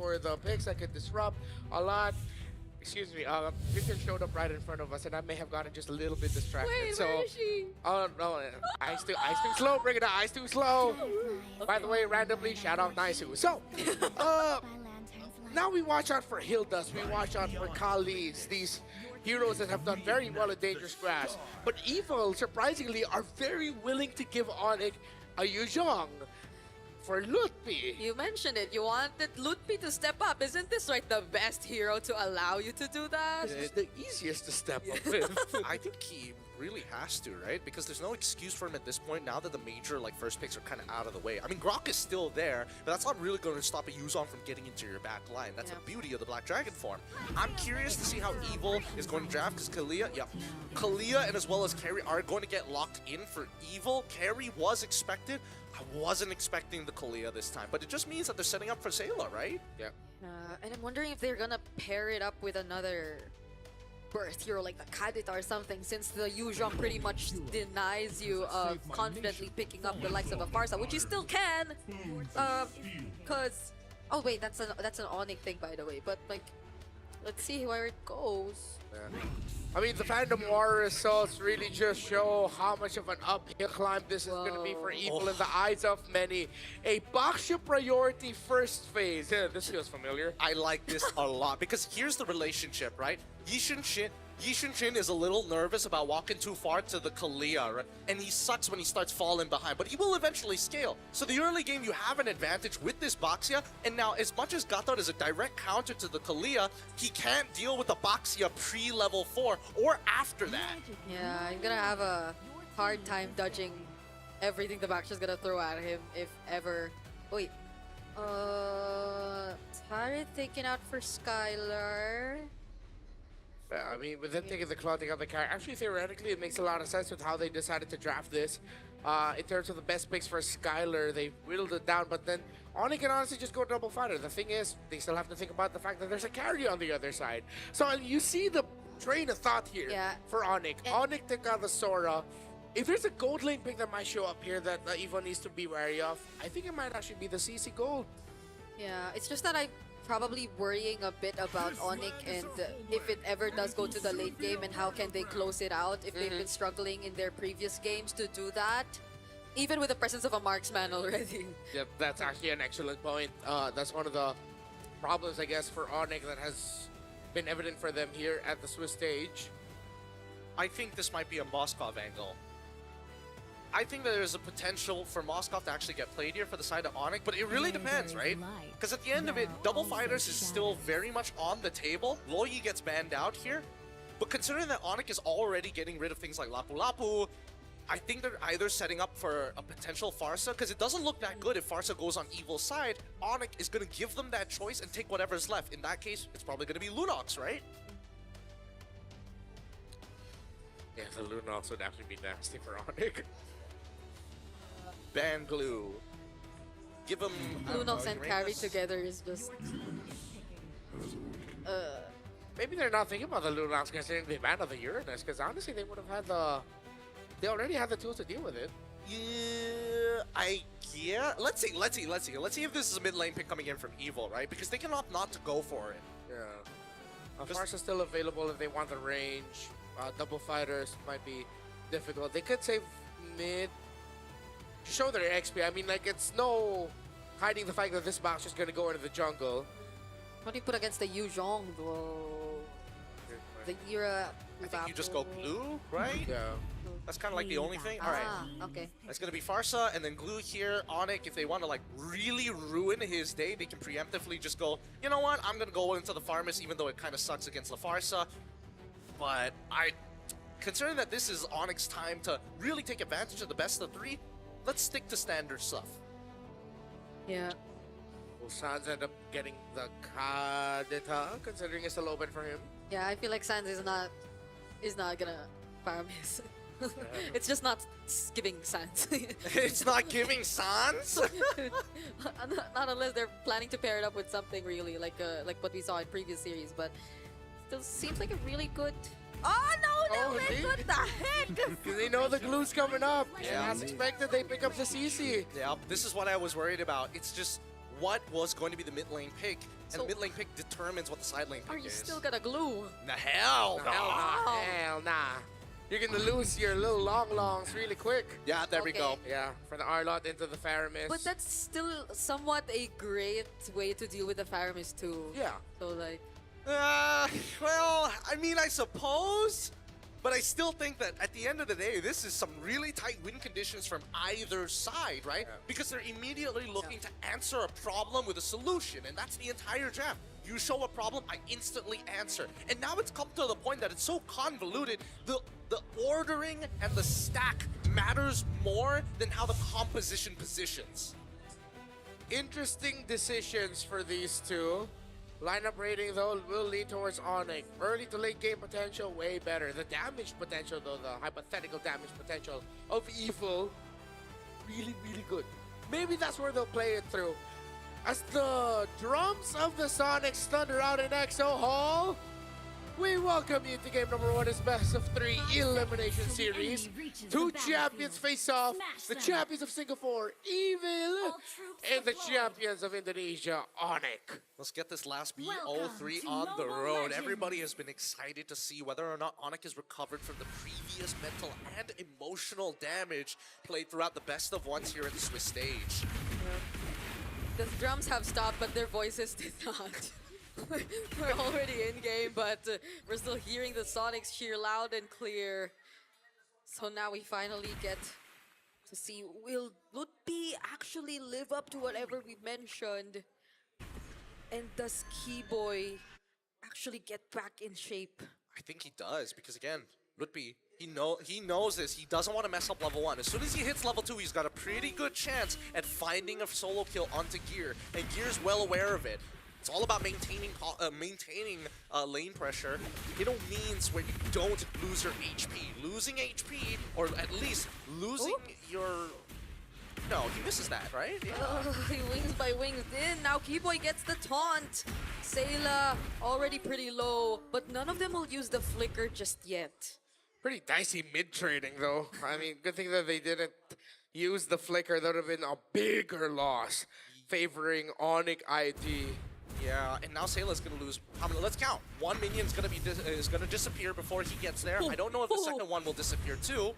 for the picks that could disrupt a lot. Excuse me, Victor showed up right in front of us, and I may have gotten just a little bit distracted. Wait, so, where is she? oh no, ice too slow. Bring it down, ice too slow. By the way, randomly shout out Naisu. So, now we watch out for Hildas, we watch out for Kali's, these heroes that have done very well in Dangerous Grass. But Evil, surprisingly, are very willing to give ONIC a Yuzhong for Lutpi. You mentioned it. You wanted Lutpi to step up. Isn't this like the best hero to allow you to do that? This is the easiest to step up with. I think he really has to, right? Because there's no excuse for him at this point now that the major first picks are kind of out of the way. I mean, Grok is still there, but that's not really going to stop a Yuzon from getting into your back line. That's the beauty of the Black Dragon form. I'm curious to see how Evil is going to draft because Kalia and as well as Carry are going to get locked in for Evil. Carry was expected. I wasn't expecting the Kalia this time, but it just means that they're setting up for Sayla, right? Yeah. And I'm wondering if they're gonna pair it up with another burst hero like the Kadita or something, since the Yuzhong pretty much denies you confidently picking up the likes of a Farsa, which you still can, cause oh wait, that's an ONIC thing by the way, but like let's see where it goes. Yeah. I mean, the Phantom War results really just show how much of an uphill climb this is going to be for Evil in the eyes of many. A Baksha priority first phase. Yeah, this feels familiar. I like this a lot because here's the relationship, right? Yishun Shin is a little nervous about walking too far to the Kalia, right? And he sucks when he starts falling behind, but he will eventually scale. So the early game, you have an advantage with this Baxia, and now as much as Gatot is a direct counter to the Kalia, he can't deal with the Baxia pre-level 4 or after that. Yeah, I'm gonna have a hard time dodging everything the Baksha's gonna throw at him if ever. Wait. Tari taken out for Skylar. I mean, with them taking the clothing of the character, actually, theoretically, it makes a lot of sense with how they decided to draft this. In terms of the best picks for Skylar, they whittled it down, but then ONIC can honestly just go double fighter. The thing is, they still have to think about the fact that there's a carry on the other side. So you see the train of thought here for ONIC. ONIC took out the Sora. If there's a gold lane pick that might show up here that Evo needs to be wary of, I think it might actually be the CC gold. Yeah, it's just that I'm probably worrying a bit about ONIC and if it ever does go to the late game and how can they close it out if they've been struggling in their previous games to do that, even with the presence of a marksman already. Yeah, that's actually an excellent point. That's one of the problems, I guess, for ONIC that has been evident for them here at the Swiss stage. I think this might be a Moskov angle. I think that there's a potential for Moskov to actually get played here for the side of ONIC, but it really depends, right? Because at the end of it, double fighters is still very much on the table. Loyi gets banned out here, but considering that ONIC is already getting rid of things like Lapu Lapu, I think they're either setting up for a potential Farsa, because it doesn't look that good if Farsa goes on Evil's side. ONIC is going to give them that choice and take whatever's left. In that case, it's probably going to be Lunox, right? Yeah, the Lunox would actually be nasty for ONIC. Ban glue. Give him Lunox and Carry together is just maybe they're not thinking about the Lunox considering they banned the Uranus, because honestly they would have had they already had the tools to deal with it. Yeah, let's see if this is a mid lane pick coming in from Evil, right? Because they can opt not to go for it. Yeah. Farsa still available if they want the range. Double fighters might be difficult. They could save mid, show their XP. I mean, like, it's no hiding the fact that this box is going to go into the jungle. What do you put against the Yuzhong, though? The Ira. I think you just go glue, right? Yeah. That's kind of like the only thing. All right. Okay. It's going to be Farsa and then glue here. ONIC, if they want to like really ruin his day, they can preemptively just go, you know what? I'm going to go into the Farmus, even though it kind of sucks against the Farsa. But considering that this is ONIC's time to really take advantage of the best of three, let's stick to standard stuff. Yeah. Will Sans end up getting the Kadita, considering it's a low bid for him? Yeah, I feel like Sans is not gonna farm his. It's just not giving Sans. It's not giving Sans? Not unless they're planning to pair it up with something really like what we saw in previous series, but still seems like a really good. Oh no, what the heck? Because they know the glue's coming up. Yeah. As expected, they pick up the CC. Yeah, this is what I was worried about. It's just what was going to be the mid lane pick, and So- the mid lane pick determines what the side lane pick Are you is. still gonna glue? The hell no. Hell nah. You're gonna lose your little longs really quick. Yeah, there we Okay. go. Yeah, from the Arlot into the Faramis. But that's still somewhat a great way to deal with the Faramis too. yeah. So like, Well, I mean, I suppose, but I still think that at the end of the day, this is some really tight win conditions from either side, right? Yeah. Because they're immediately looking to answer a problem with a solution, and that's the entire draft. You show a problem, I instantly answer. And now it's come to the point that it's so convoluted, the ordering and the stack matters more than how the composition positions. Interesting decisions for these two. Lineup rating, though, will lean towards ONIC. Early to late game potential, way better. The damage potential, though, the hypothetical damage potential of Evil, really, really good. Maybe that's where they'll play it through. As the drums of the Sonics thunder out in EXO Hall, we welcome you to game number 1 is best of 3 elimination series. Two champions face off, the champions of Singapore, Evil, and the champions of Indonesia, ONIC. Let's get this last BO3 Welcome to on the Mobile road. Legends. Everybody has been excited to see whether or not ONIC has recovered from the previous mental and emotional damage played throughout the best of ones here at the Swiss stage. the drums have stopped, but their voices did not. We're already in game, but we're still hearing the Sonics cheer loud and clear. So now we finally get to see, will Lutpi actually live up to whatever we mentioned? And does Keyboy actually get back in shape? I think he does, because again, Lutpi, he knows this. He doesn't want to mess up level 1. As soon as he hits level 2, he's got a pretty good chance at finding a solo kill onto Gear, and Gear's well aware of it. It's all about maintaining lane pressure in a means where you don't lose your HP. Losing HP, or at least losing your... No, he misses that, right? Yeah. He wings by wings in. Now Keyboy gets the taunt. Sayla already pretty low, but none of them will use the flicker just yet. Pretty dicey mid-trading, though. I mean, good thing that they didn't use the flicker. That would have been a bigger loss, favoring ONIC ID. Yeah, and now Sayla's gonna lose. How many? Let's count. One minion's gonna is gonna disappear before he gets there. I don't know if the second one will disappear too.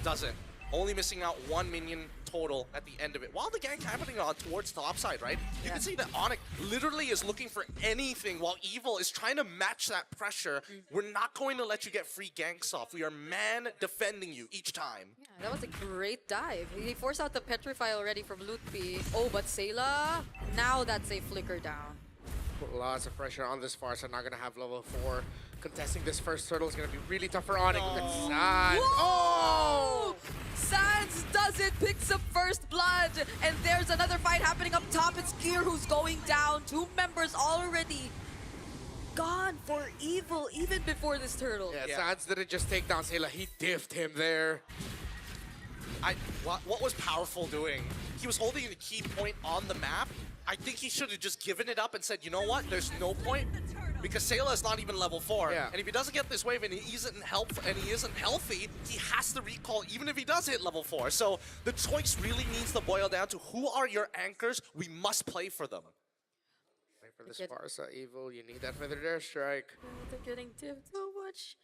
Doesn't. Only missing out one minion total at the end of it. While the gank's happening on towards the top side, right? You can see that ONIC literally is looking for anything while Evil is trying to match that pressure. We're not going to let you get free ganks off. We are man defending you each time. Yeah, that was a great dive. He forced out the Petrify already from Lutpi. Oh, but Sayla, now that's a flicker down. Put lots of pressure on this far, so not gonna have level 4. Contesting this first turtle is gonna be really tough for ONIC. Look at San. Oh! Sans does it, picks up first blood, and there's another fight happening up top. It's Gear who's going down. 2 members already gone for Evil even before this turtle. Yeah, Sans didn't just take down Sayla, he diffed him there. What was Powerful doing? He was holding the key point on the map. I think he should have just given it up and said, you know what, there's no point. Because Sayla is not even level 4. Yeah. And if he doesn't get this wave and he isn't healthy, he has to recall even if he does hit level 4. So the choice really needs to boil down to who are your anchors? We must play for them. Wait for this Farsa Evil, you need that feathered airstrike. They're getting tipped so much.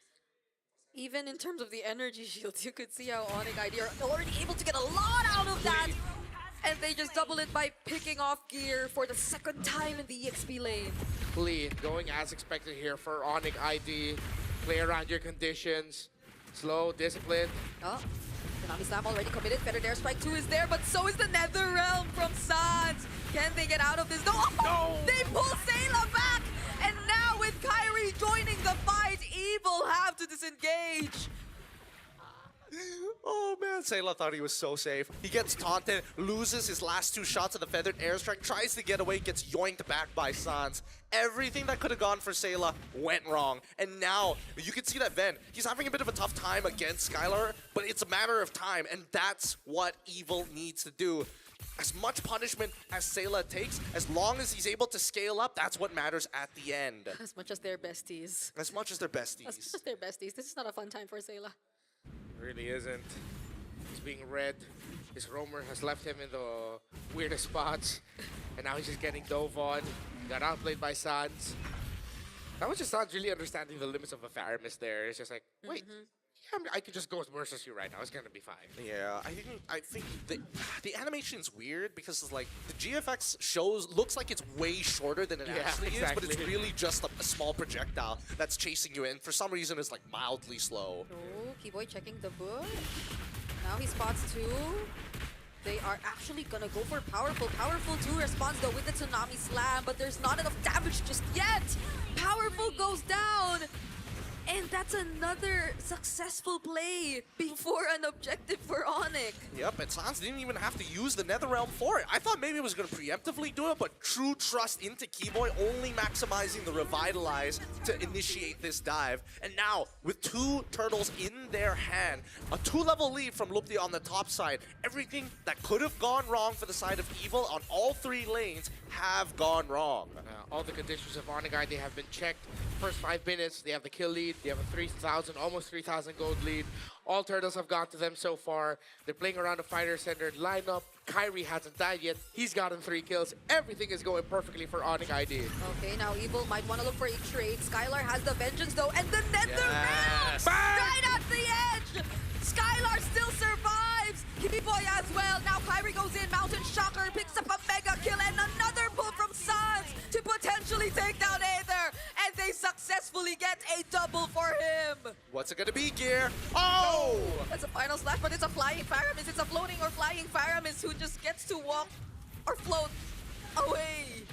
Even in terms of the energy shields, you could see how ONIC ID are already able to get a lot out of that. And they just double it by picking off Gear for the second time in the EXP lane. Clean, going as expected here for ONIC ID. Play around your conditions. Slow, disciplined. Oh, Konami Slam already committed. Feathered Airstrike 2 is there, but so is the Nether Realm from Sans. Can they get out of this? No! No! They pull Sayla back! And now with Kyrie joining the fight, Evil have to disengage. Oh man, Sayla thought he was so safe. He gets taunted, loses his last 2 shots of the feathered airstrike, tries to get away, gets yoinked back by Sans. Everything that could have gone for Sayla went wrong. And now, you can see that Ven, he's having a bit of a tough time against Skylar, but it's a matter of time, and that's what Evil needs to do. As much punishment as Sayla takes, as long as he's able to scale up, that's what matters at the end. As much as they're besties. As much as they're besties. As much as they're besties. This is not a fun time for Sayla. Really isn't. He's being read. His roamer has left him in the weirdest spots. And now he's just getting dove on. Got outplayed by Sans. That was just Sans really understanding the limits of a Faramis there. It's just like, wait, yeah, I could just go versus you right now. It's gonna be fine. Yeah, I think the animation's weird because like the GFX looks like it's way shorter than it actually is, but it's really just a small projectile that's chasing you in. For some reason, it's like mildly slow. Oh, Keyboy checking the book. Now he spots 2. They are actually gonna go for powerful. Powerful 2 responds though with the Tsunami Slam, but there's not enough damage just yet. Powerful goes down. And that's another successful play before an objective for ONIC. Yep, and Sans didn't even have to use the Netherrealm for it. I thought maybe it was going to preemptively do it, but true trust into Keyboy, only maximizing the Revitalize to initiate this dive. And now, with 2 turtles in their hand, a 2-level lead from Lupti on the top side, everything that could have gone wrong for the side of Evil on all 3 lanes have gone wrong. All the conditions of ONIC ID have been checked. First 5 minutes, they have the kill lead. They have a 3,000, almost 3,000 gold lead. All turtles have gone to them so far. They're playing around a fighter-centered lineup. Kyrie hasn't died yet. He's gotten 3 kills. Everything is going perfectly for ONIC ID. Okay, now Evil might want to look for a trade. Skylar has the Vengeance though, and the Netherrealm! Right at the edge! Skylar still survives! Keyboy as well. Now Kyrie goes in. Mountain Shocker picks up a mega kill and another pull from Sans to potentially take down Aether. And they successfully get a double for him. What's it gonna be, Gear? Oh! That's a final slash, but it's a flying Faramis. It's a floating or flying Faramis who just gets to walk or float away.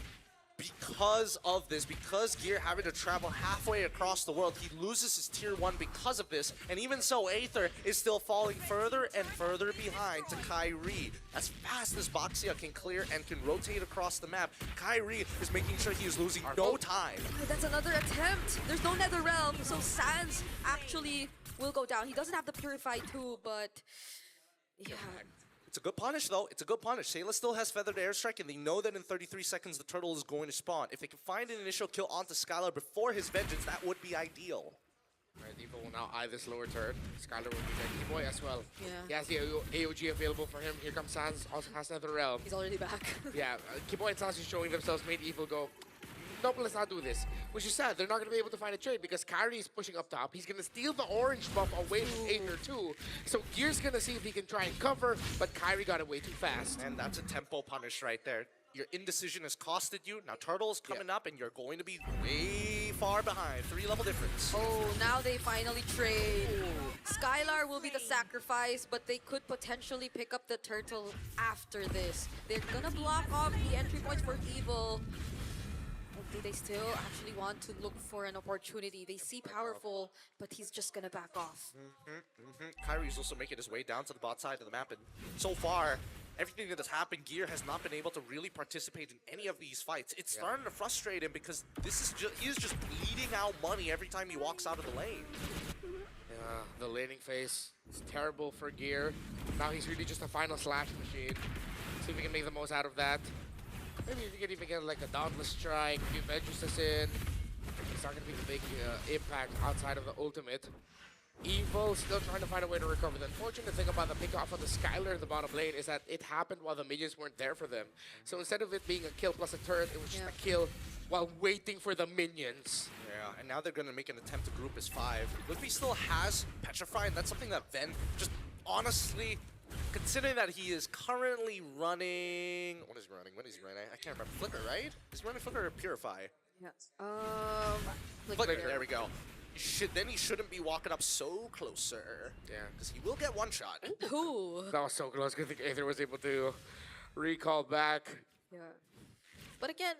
Because of this, because Gear having to travel halfway across the world, he loses his tier 1 because of this. And even so, Aether is still falling further and further behind to Kyrie. As fast as Boxia can clear and can rotate across the map, Kyrie is making sure he is losing no time. That's another attempt. There's no Netherrealm, so Sans actually will go down. He doesn't have the Purify too, but yeah. It's a good punish, though. It's a good punish. Sayla still has Feathered Airstrike, and they know that in 33 seconds the turtle is going to spawn. If they can find an initial kill onto Skylar before his Vengeance, that would be ideal. Right, Evil will now eye this lower turret. Skylar will be there. Keyboy as well. Yeah. He has the AOG available for him. Here comes Sans, also has Netherrealm. He's already back. Yeah, Keyboy and Sans are showing themselves, made Evil go, nope, let's not do this. Which is sad. They're not going to be able to find a trade because Kyrie is pushing up top. He's going to steal the orange buff away from Aether too. So Gear's going to see if he can try and cover, but Kyrie got it way too fast. And that's a tempo punish right there. Your indecision has costed you. Now Turtle's coming up, and you're going to be way far behind. 3-level difference. Oh, now they finally trade. Skylar will be the sacrifice, but they could potentially pick up the turtle after this. They're gonna block off the entry points for Evil. Do they still actually want to look for an opportunity? They see Powerful, but he's just gonna back off. Kyrie's also making his way down to the bot side of the map, and so far, everything that has happened, Gear has not been able to really participate in any of these fights. It's starting to frustrate him because he is just bleeding out money every time he walks out of the lane. Yeah, the laning phase is terrible for Gear. Now he's really just a final slash machine. See if we can make the most out of that. Maybe if you can even get like a Dauntless Strike, if Vengeance in. It's not going to be the big impact outside of the ultimate. Evil still trying to find a way to recover. The unfortunate thing about the pickoff of the Skylar in the bottom lane is that it happened while the minions weren't there for them. So instead of it being a kill plus a turret, it was just a kill while waiting for the minions. Yeah, and now they're going to make an attempt to group as 5. Luffy still has Petrify, and that's something that Ven just honestly, considering that he is currently running... What is he running? What is he running? I can't remember. Flicker, right? He's running Flicker or Purify? Yeah. Flicker, there we go. Then he shouldn't be walking up so closer. Yeah, because he will get one shot. Ooh. That was so close. Good thing Aether was able to recall back. Yeah. But again,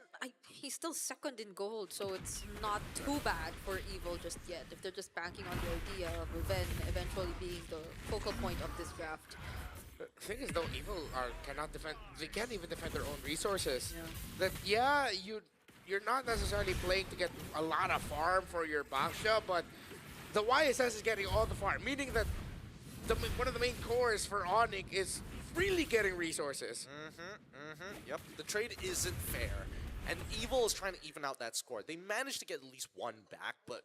he's still second in gold, so it's not too bad for Evil just yet. If they're just banking on the idea of Ven eventually being the focal point of this draft. The thing is, though, Evil cannot defend. They can't even defend their own resources. Yeah. That you're not necessarily playing to get a lot of farm for your Baksha, but the YSS is getting all the farm, meaning that one of the main cores for ONIC is really getting resources. Yep, the trade isn't fair. And Evil is trying to even out that score. They managed to get at least one back, but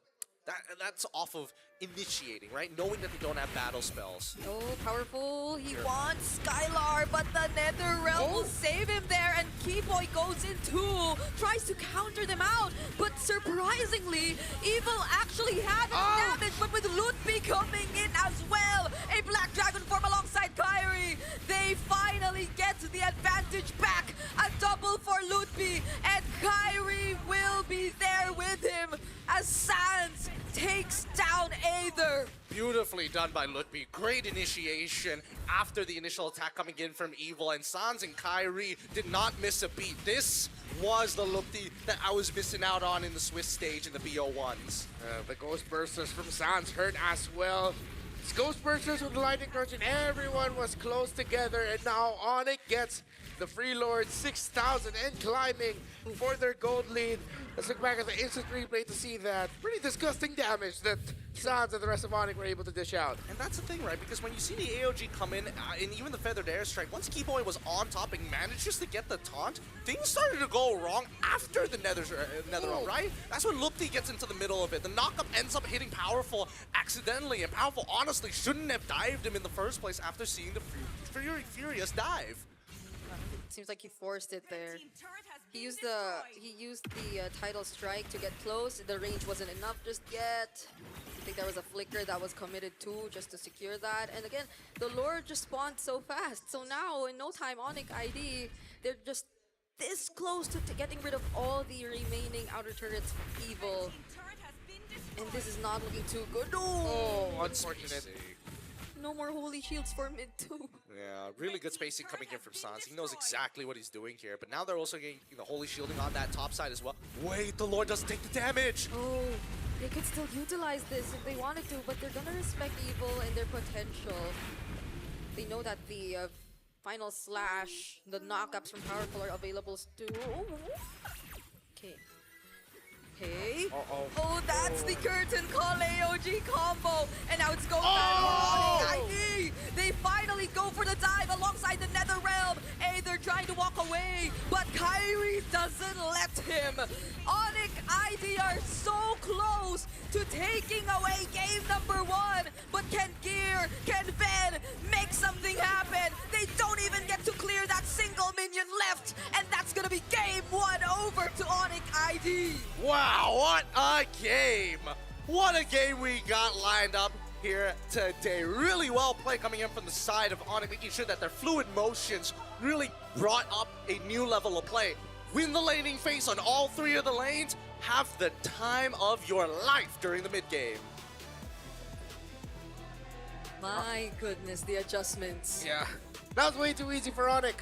That's off of initiating, right? Knowing that they don't have battle spells. Oh, powerful. He wants Skylar, but the Nether Realm will save him there, and Keyboy goes in too, tries to counter them out, but surprisingly, Evil actually had damage, but with Lutfi coming in as well, a Black Dragon form alongside Kyrie, they finally get the advantage back. A double for Lutfi, and Kyrie will be there with him as Sans takes down Aether. Beautifully done by Lutfi. Great initiation after the initial attack coming in from Evil, and Sans and Kyrie did not miss a beat. This was the Lutfi that I was missing out on in the Swiss stage in the BO1s. The Ghost Bursters from Sans hurt as well. It's Ghost Bursters with the Lightning Crunch, and everyone was close together, and now ONIC gets the Free Lord 6,000 and climbing for their gold lead. Let's look back at the instant replay to see that pretty disgusting damage that Sans and the rest of ONIC were able to dish out. And that's the thing, right? Because when you see the AOG come in, and even the Feathered Airstrike, once Keyboy was on top and managed just to get the taunt, things started to go wrong after the Nether Realm, right? That's when Lupti gets into the middle of it. The knockup ends up hitting Powerful accidentally, and Powerful honestly shouldn't have dived him in the first place after seeing the Furious dive. Seems like he forced it there. He used the tidal strike to get close. The range wasn't enough just yet. I think there was a flicker that was committed too, just to secure that. And again, the Lord just spawned so fast. So now, in no time, ONIC ID, they're just this close to getting rid of all the remaining outer turrets from Evil. And this is not looking too good. Oh, unfortunate. No more holy shields for mid too. Yeah, really good spacing coming in from Sans. He knows exactly what he's doing here, but now they're also getting the holy shielding on that top side as well. Wait, the Lord doesn't take the damage. Oh, they could still utilize this if they wanted to, but they're gonna respect Evil and their potential. They know that the final slash, the knockups from Powerful are available too. Okay. Okay. Oh, that's the curtain call AOG combo. And now it's going down for ONIC ID. They finally go for the dive alongside the Nether Realm. They're trying to walk away, but Kyrie doesn't let him. ONIC ID are so close to taking away game number 1. But can Gear, can Ben make something happen? They don't even get to clear that single minion left. And that's gonna be game 1 over to ONIC ID. Wow, what a game! What a game we got lined up here today. Really well played coming in from the side of ONIC, making sure that their fluid motions really brought up a new level of play. Win the laning phase on all 3 of the lanes, have the time of your life during the mid-game. My goodness, the adjustments. Yeah, that was way too easy for ONIC.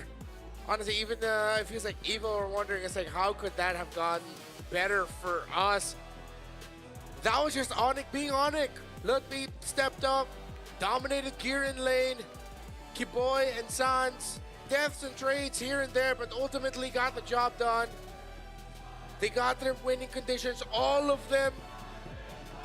Honestly, even it feels like Evil were wondering, it's like, how could that have gone better for us? That was just ONIC being ONIC. Lutfi stepped up, dominated Gear in lane. Keyboy and Sans, deaths and trades here and there, but ultimately got the job done. They got their winning conditions, all of them.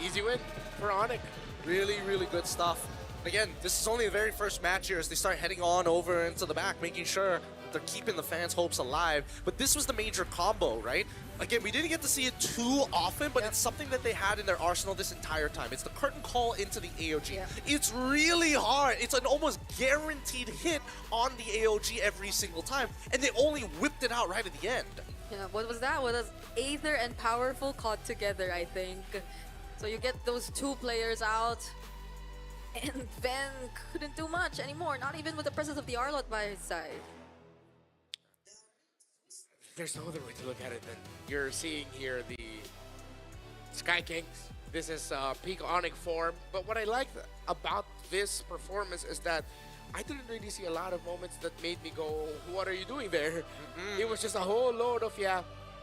Easy win for ONIC. Really, really good stuff. Again, this is only the very first match here as they start heading on over into the back, making sure that they're keeping the fans' hopes alive. But this was the major combo, right? Again, we didn't get to see it too often, but it's something that they had in their arsenal this entire time. It's the curtain call into the AOG. It's really hard. It's an almost guaranteed hit on the AOG every single time, and they only whipped it out right at the end. Yeah, what was that? What was Aether and Powerful caught together, I think. So you get those 2 players out, and Ben couldn't do much anymore, not even with the presence of the Arlott by his side. There's no other way to look at it than you're seeing here the Sky Kings. This is peak ONIC form, but what I like about this performance is that I didn't really see a lot of moments that made me go, what are you doing there? It was just a whole load of,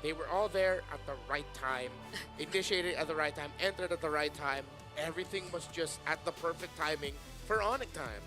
they were all there at the right time, initiated at the right time, entered at the right time. Everything was just at the perfect timing for ONIC time.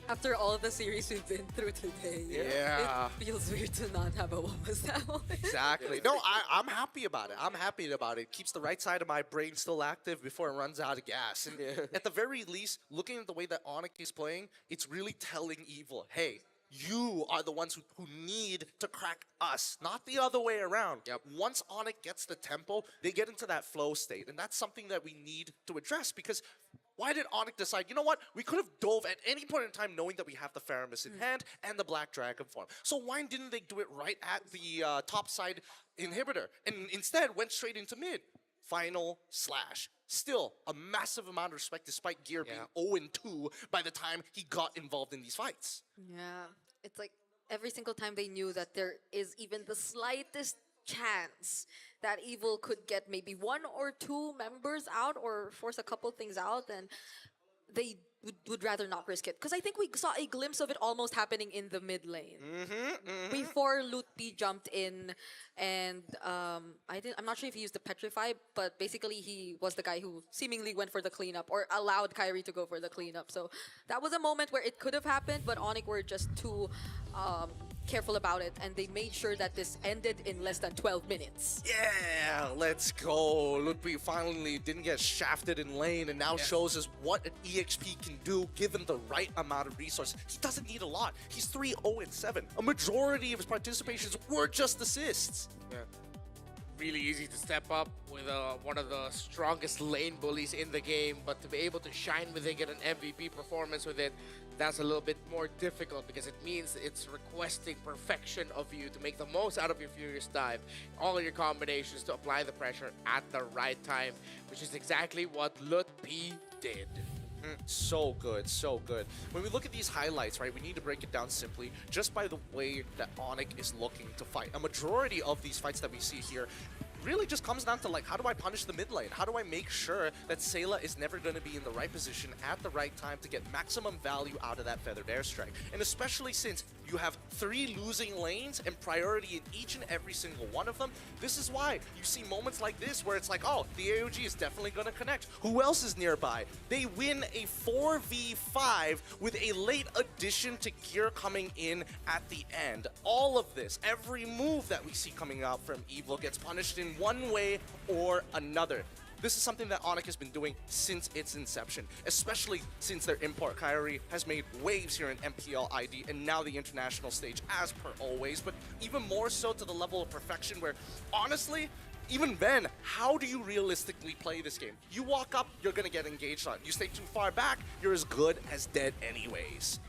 After all the series we've been through today, Yeah. it feels weird to not have a what was that one. Exactly. No, I'm happy about it. I'm happy about it. Keeps the right side of my brain still active before it runs out of gas. And at the very least, looking at the way that ONIC is playing, it's really telling Evil, hey, you are the ones who need to crack us, not the other way around. Yep. Once ONIC gets the tempo, they get into that flow state. And that's something that we need to address, because why did ONIC decide, you know what, we could have dove at any point in time knowing that we have the Faramis in hand and the Black Dragon form. So why didn't they do it right at the top side inhibitor? And instead went straight into mid. Final slash. Still, a massive amount of respect despite Gear being 0-2 by the time he got involved in these fights. Yeah, it's like every single time they knew that there is even the slightest chance that Evil could get maybe 1 or 2 members out or force a couple things out, then they would rather not risk it. Because I think we saw a glimpse of it almost happening in the mid lane. Before Lutpi jumped in and I'm not sure if he used the Petrify, but basically he was the guy who seemingly went for the cleanup or allowed Kyrie to go for the cleanup. So that was a moment where it could have happened, but ONIC were just too careful about it, and they made sure that this ended in less than 12 minutes. Yeah, let's go. Ludwig finally didn't get shafted in lane and now shows us what an EXP can do given the right amount of resources. He doesn't need a lot. He's 3-0-7. A majority of his participations were just assists. Yeah. Really easy to step up with one of the strongest lane bullies in the game, but to be able to shine with it, get an MVP performance with it, that's a little bit more difficult because it means it's requesting perfection of you to make the most out of your Furious Dive, all of your combinations to apply the pressure at the right time, which is exactly what Lutpi did. So good, so good. When we look at these highlights, right, we need to break it down simply just by the way that ONIC is looking to fight. A majority of these fights that we see here really just comes down to, like, how do I punish the mid lane? How do I make sure that Sayla is never going to be in the right position at the right time to get maximum value out of that feathered airstrike? And especially since you have 3 losing lanes and priority in each and every single one of them, this is why you see moments like this where it's like, oh, the AOG is definitely going to connect. Who else is nearby? They win a 4v5 with a late addition to gear coming in at the end. All of this, every move that we see coming out from Evil gets punished in one way or another. This is something that ONIC has been doing since its inception, especially since their import Kyrie has made waves here in MPL ID and now the international stage as per always, but even more so to the level of perfection where, honestly, even then, how do you realistically play this game? You walk up, you're gonna get engaged on. You stay too far back, you're as good as dead anyways.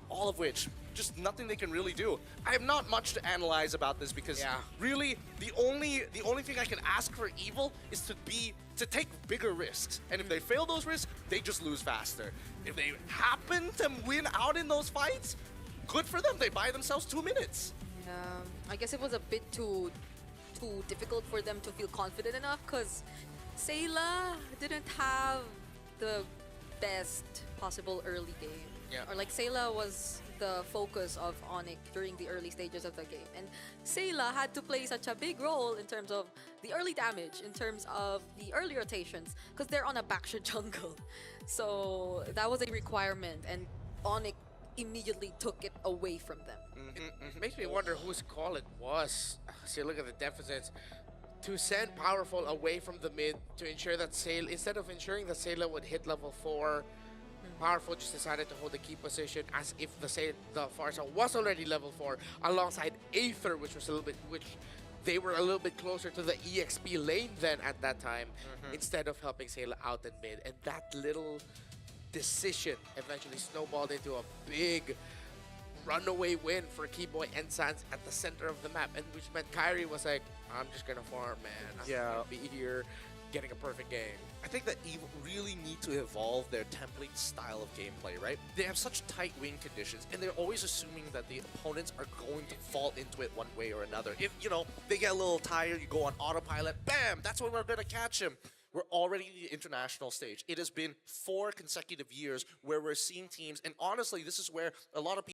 All of which, just nothing they can really do. I have not much to analyze about this because really the only thing I can ask for Evil is to take bigger risks. And if they fail those risks, they just lose faster. If they happen to win out in those fights, good for them. They buy themselves 2 minutes. I guess it was a bit too difficult for them to feel confident enough because Sayla didn't have the best possible early game. Or like Sayla was the focus of ONIC during the early stages of the game. And Sayla had to play such a big role in terms of the early damage, in terms of the early rotations, because they're on a backshot jungle. So that was a requirement, and ONIC immediately took it away from them. It makes me wonder whose call it was. See, look at the deficits. To send Powerful away from the mid to ensure that Sayla, instead of ensuring that Sayla would hit level 4, Powerful just decided to hold the key position as if the Farsa was already level 4 alongside Aether, which they were a little bit closer to the EXP lane then at that time, instead of helping Sayla out in mid. And that little decision eventually snowballed into a big runaway win for Keyboy and Sans at the center of the map, and which meant Kyrie was like, I'm just gonna farm, man. I'm gonna be here getting a perfect game. I think that Evil really need to evolve their template style of gameplay, right? They have such tight win conditions, and they're always assuming that the opponents are going to fall into it one way or another. If, you know, they get a little tired, you go on autopilot, bam, that's when we're gonna catch him. We're already in the international stage. It has been 4 consecutive years where we're seeing teams, and honestly, this is where a lot of people